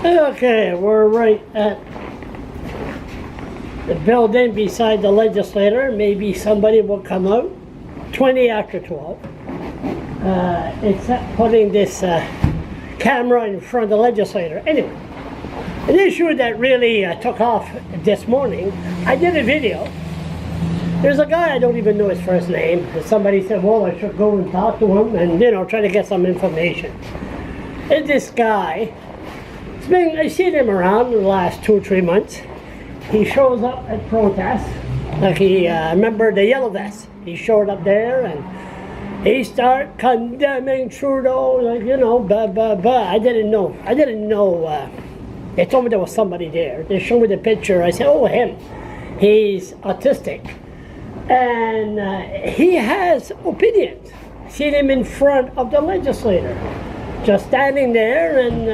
Okay, we're right at the building beside the legislator. Maybe somebody will come out. 20 after 12. It's putting this camera in front of the legislator. Anyway, an issue that really took off this morning. I did a video. There's a guy, I don't even know his first name. And somebody said, well, I should go and talk to him and, try to get some information. And this guy, I've seen him around in the last 2 or 3 months. He shows up at protests. Like remember the yellow vest? He showed up there and he started condemning Trudeau, like, blah, blah, blah. I didn't know. They told me there was somebody there. They showed me the picture. I said, oh, him. He's autistic. And he has opinions. Seen him in front of the legislator, just standing there and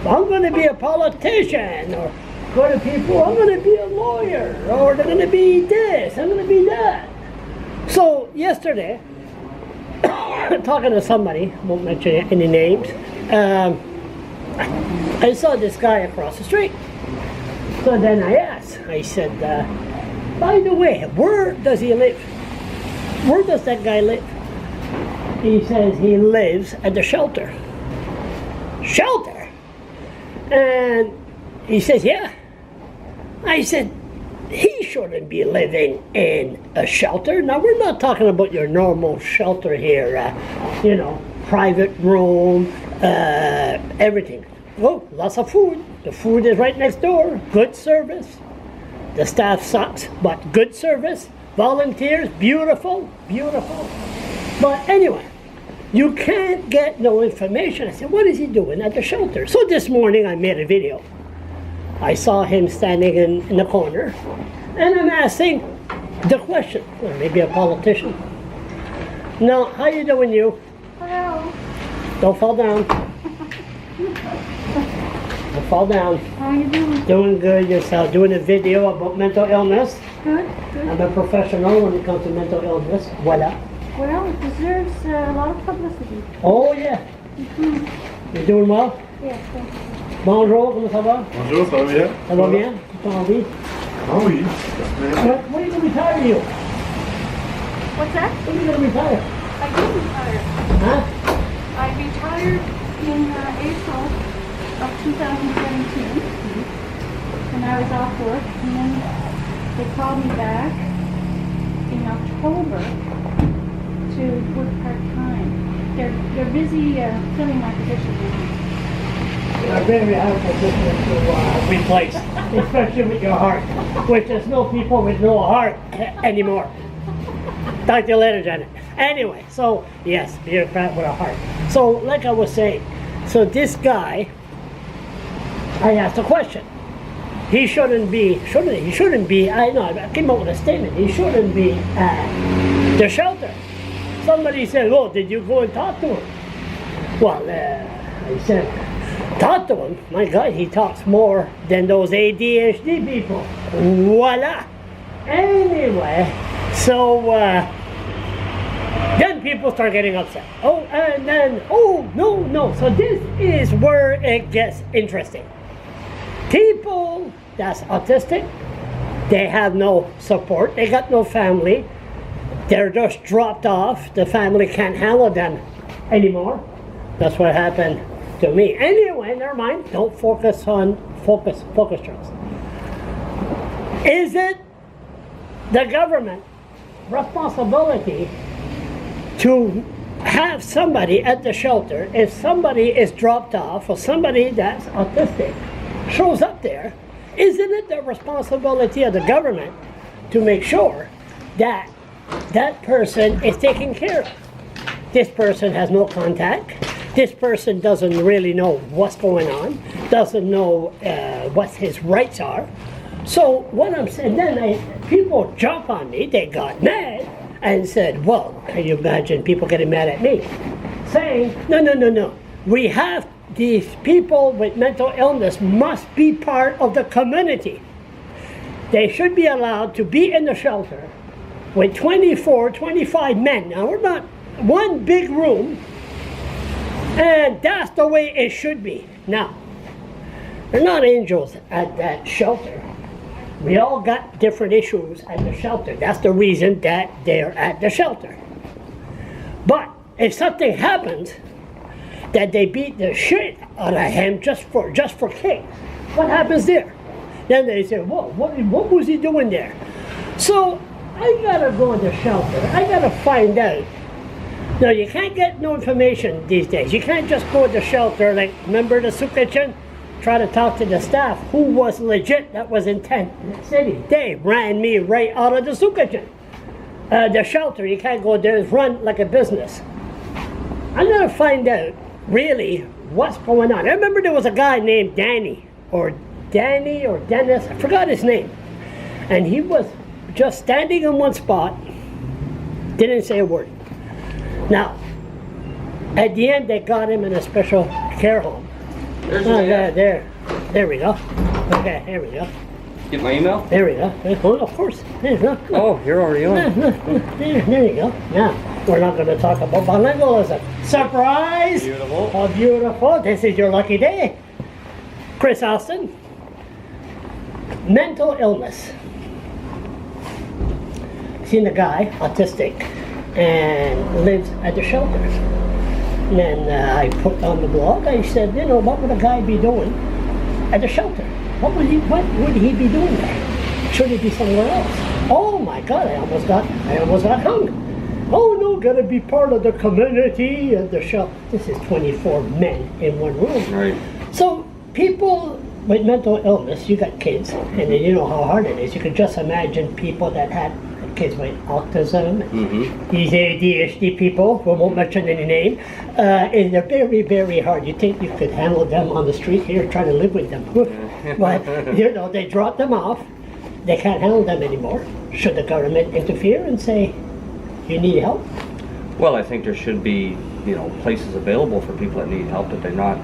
I'm going to be a politician, or go to people, I'm going to be a lawyer, or they're going to be this, I'm going to be that. So yesterday, talking to somebody, won't mention any names, I saw this guy across the street. So then I asked, I said, by the way, where does he live? Where does that guy live? He says he lives at the shelter. Shelter? And he says, yeah. I said, he shouldn't be living in a shelter. Now, we're not talking about your normal shelter here, private room, everything. Oh, lots of food. The food is right next door. Good service. The staff sucks, but good service. Volunteers, beautiful, beautiful. But anyway, you can't get no information. I said, what is he doing at the shelter? So this morning I made a video. I saw him standing in the corner, and I'm asking the question. Or maybe a politician. Now, how you doing, you? Hello. Don't fall down. Don't fall down. How are you doing? Doing good yourself. Doing a video about mental illness. Good, good. I'm a professional when it comes to mental illness. Voila. Well, it deserves a lot of publicity. Oh yeah. You're doing well? Yes, thank you. Bonjour, comment ça va? Bonjour, ça va bien? Ça va bien? Tu t'en vis? Ah oui. When are you going to retire, you? What's that? When are you going to retire? I did retire. Huh? I retired in April of 2017. And I was off work. And then they called me back in October to work part-time. They're busy filling my position. A very hard position to replace, especially with your heart, which there's no people with no heart anymore. Talk to you later, Janet. Anyway, so yes, bureaucrat with a heart. So like I was saying, so this guy, I asked a question. He shouldn't be, I came up with a statement. He shouldn't be at the shelter. Somebody said, oh, did you go and talk to him? Well, I said, talk to him. My God, he talks more than those ADHD people. Voila. Anyway, so then people start getting upset. Oh, and then, oh, no. So this is where it gets interesting. People that's autistic, they have no support. They got no family. They're just dropped off. The family can't handle them anymore. That's what happened to me. Anyway, never mind. Don't focus trust. Is it the government responsibility to have somebody at the shelter, if somebody is dropped off or somebody that's autistic shows up there, isn't it the responsibility of the government to make sure that that person is taken care of? This person has no contact. This person doesn't really know what's going on, doesn't know what his rights are. So what I'm saying, then people jump on me, they got mad and said, well, can you imagine people getting mad at me? Saying, no. We have these people with mental illness must be part of the community. They should be allowed to be in the shelter with 24, 25 men. Now we're not one big room. And that's the way it should be. Now, they're not angels at that shelter. We all got different issues at the shelter. That's the reason that they're at the shelter. But if something happens that they beat the shit out of him just for kicks, what happens there? Then they say, whoa, what was he doing there? So I gotta go in the shelter. I gotta find out. No, you can't get no information these days. You can't just go to the shelter, like, remember the soup kitchen? Try to talk to the staff who was legit, that was in Tent City. They ran me right out of the soup kitchen. The shelter, you can't go there, it's run like a business. I'm gonna find out really what's going on. I remember there was a guy named Danny or Dennis, I forgot his name. And he was just standing in one spot, didn't say a word. Now, at the end they got him in a special care home. There we go. Okay, here we go. Get my email? There we go. Oh, of course. There you go. Oh, you're already on. There you go. Now, we're not going to talk about bilingualism. Surprise! Beautiful. Oh, beautiful. This is your lucky day. Chris Austin. Mental illness. Seen a guy, autistic, and lives at the shelter. And then I put on the blog, I said, what would a guy be doing at the shelter? What would he be doing there? Should he be somewhere else? Oh my God, I almost got hung. Oh no, gotta be part of the community at the shelter. This is 24 men in one room. Right. So people with mental illness, you got kids, and then you know how hard it is. You can just imagine people that had kids with autism, these ADHD people, we won't mention any name, and they're very, very hard. You think you could handle them on the street here, trying to live with them. But, they drop them off. They can't handle them anymore. Should the government interfere and say, you need help? Well, I think there should be, places available for people that need help, that they're not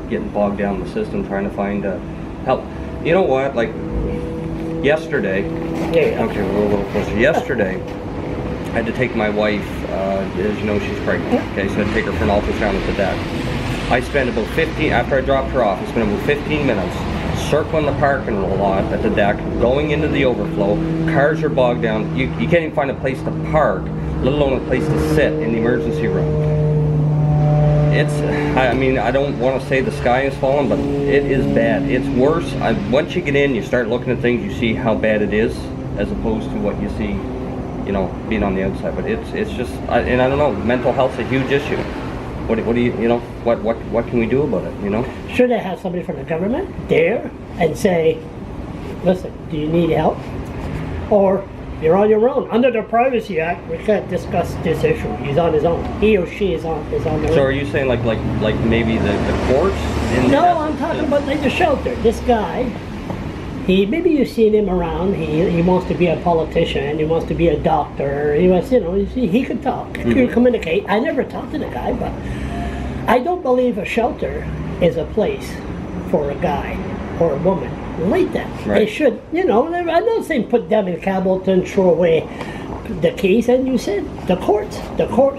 getting bogged down in the system trying to find help. You know what, like yesterday, okay, we're a little closer. Yesterday, I had to take my wife, as you know, she's pregnant, okay, so I had to take her for an ultrasound at the deck. I spent about 15, after I dropped her off, I spent about 15 minutes circling the parking lot at the deck, going into the overflow. Cars are bogged down. You can't even find a place to park, let alone a place to sit in the emergency room. I don't want to say the sky is falling, but it is bad. It's worse. Once you get in, you start looking at things, you see how bad it is, as opposed to what you see, being on the outside. But it's just, and I don't know, mental health's a huge issue. What do you, what can we do about it, Should they have somebody from the government there and say, listen, do you need help? Or you're on your own. Under the Privacy Act, we can't discuss this issue. He's on his own. He or she is on their own. So are you saying like maybe the courts? No, I'm talking about like the shelter. This guy, maybe you've seen him around. He wants to be a politician. He wants to be a doctor. He wants, he could talk. He could communicate. I never talked to the guy, but I don't believe a shelter is a place for a guy or a woman like that. Right. They should, I'm not saying put them in Campbellton, throw away the keys, and you said the courts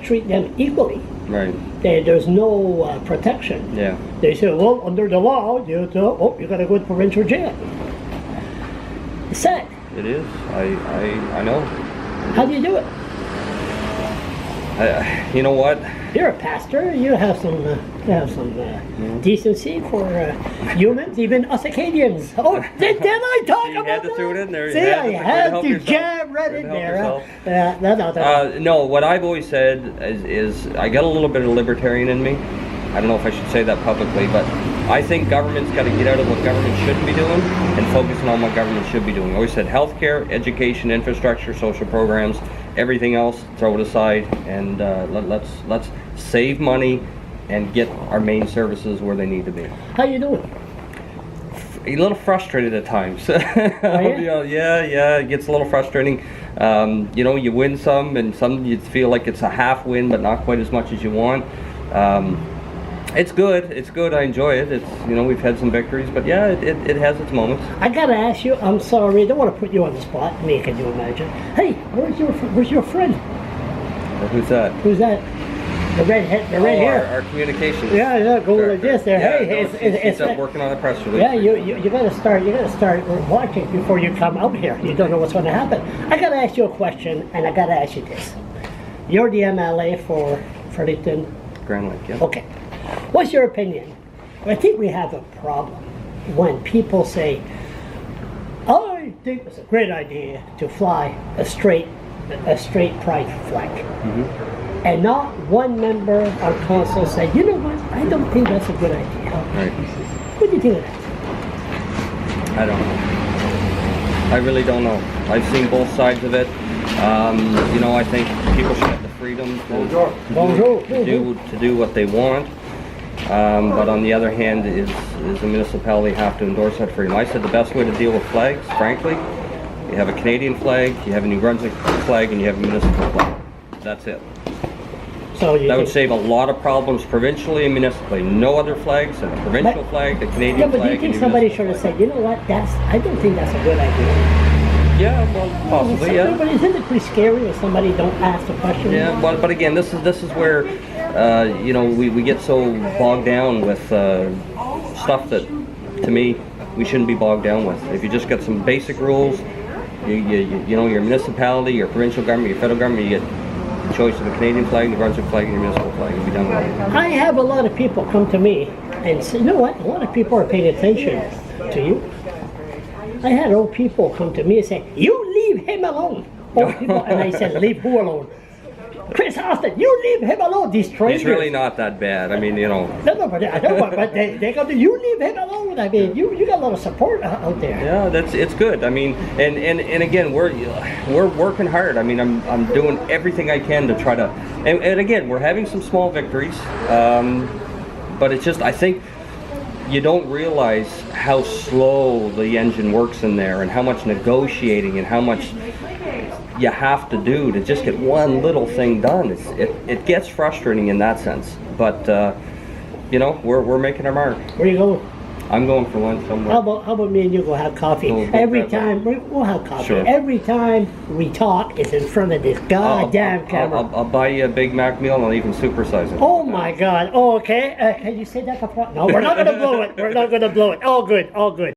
treat them equally. Right. There's no protection. Yeah. They say, well, under the law, you gotta go to provincial jail. It's sad. It is. I know. How do you do it? You know what? You're a pastor. You have some decency for humans, even us Acadians. Oh, did I talk You about had to that? throw it in there. See, I had to jab right in there. No, what I've always said is I got a little bit of libertarian in me. I don't know if I should say that publicly, but I think government's got to get out of what government shouldn't be doing and focus on what government should be doing. I always said healthcare, education, infrastructure, social programs, everything else, throw it aside, and let's save money and get our main services where they need to be. How you doing? A little frustrated at times. Yeah, it gets a little frustrating. You win some, and some you feel like it's a half win, but not quite as much as you want. It's good. I enjoy it. We've had some victories, but yeah, it has its moments. I gotta ask you. I'm sorry. I don't want to put you on the spot. Me, can you imagine? Hey, where's your friend? Who's that? Who's that? The red hair. Our communications. Yeah, go like this there. Yeah, Hey, no, it's he's up working on a press release. yeah, you gotta start watching before you come out here. You don't know what's gonna happen. I gotta ask you a question, and I gotta ask you this. You're the MLA for Fredericton. Grand Lake, yeah. Okay. What's your opinion? I think we have a problem when people say, I think it's a great idea to fly a straight pride flag. And not one member on council said, you know what, I don't think that's a good idea. Right. What do you think of that? I don't know. I really don't know. I've seen both sides of it. You know, I think people should have the freedom to do what they want. But on the other hand, is the municipality have to endorse that freedom? I said the best way to deal with flags, frankly, you have a Canadian flag, you have a New Brunswick flag, and you have a municipal flag. That's it. So That would save a lot of problems provincially and municipally. No other flags, and a provincial flag, the Canadian yeah, but flag. do you think and somebody municipal should have flag. said, you know what, I don't think that's a good idea. Yeah, well, possibly, yeah. But isn't it pretty scary if somebody don't ask the question? Yeah, but again, this is where you know, we get so bogged down with stuff that, to me, we shouldn't be bogged down with. If you just get some basic rules, you know, your municipality, your provincial government, your federal government, you get the choice of the Canadian flag, the Brunswick flag, and your municipal flag. You'll be done with it. I have a lot of people come to me and say, you know what, a lot of people are paying attention to you. I had old people come to me and say, you leave him alone. Old people, and I said, leave who alone? Chris Austin, you leave him alone, these strangers. He's really not that bad. I mean, you know. No, but I know, but they come to you leave him alone. I mean, you got a lot of support out there. Yeah, it's good. I mean, and again, we're working hard. I mean, I'm doing everything I can to try to, and again, we're having some small victories, but it's just, I think you don't realize how slow the engine works in there, and how much negotiating and how much you have to do to just get one little thing done. It gets frustrating in that sense, but you know, we're making our mark. Where you going? I'm going for lunch somewhere. How about me and you go have coffee? We'll Every grab time we'll have coffee. Sure. Every time we talk, it's in front of this goddamn camera. I'll buy you a Big Mac meal and I'll even supersize it. Oh my God! Oh, okay. Can you say that before? No, we're not gonna blow it. We're not gonna blow it. All good. All good.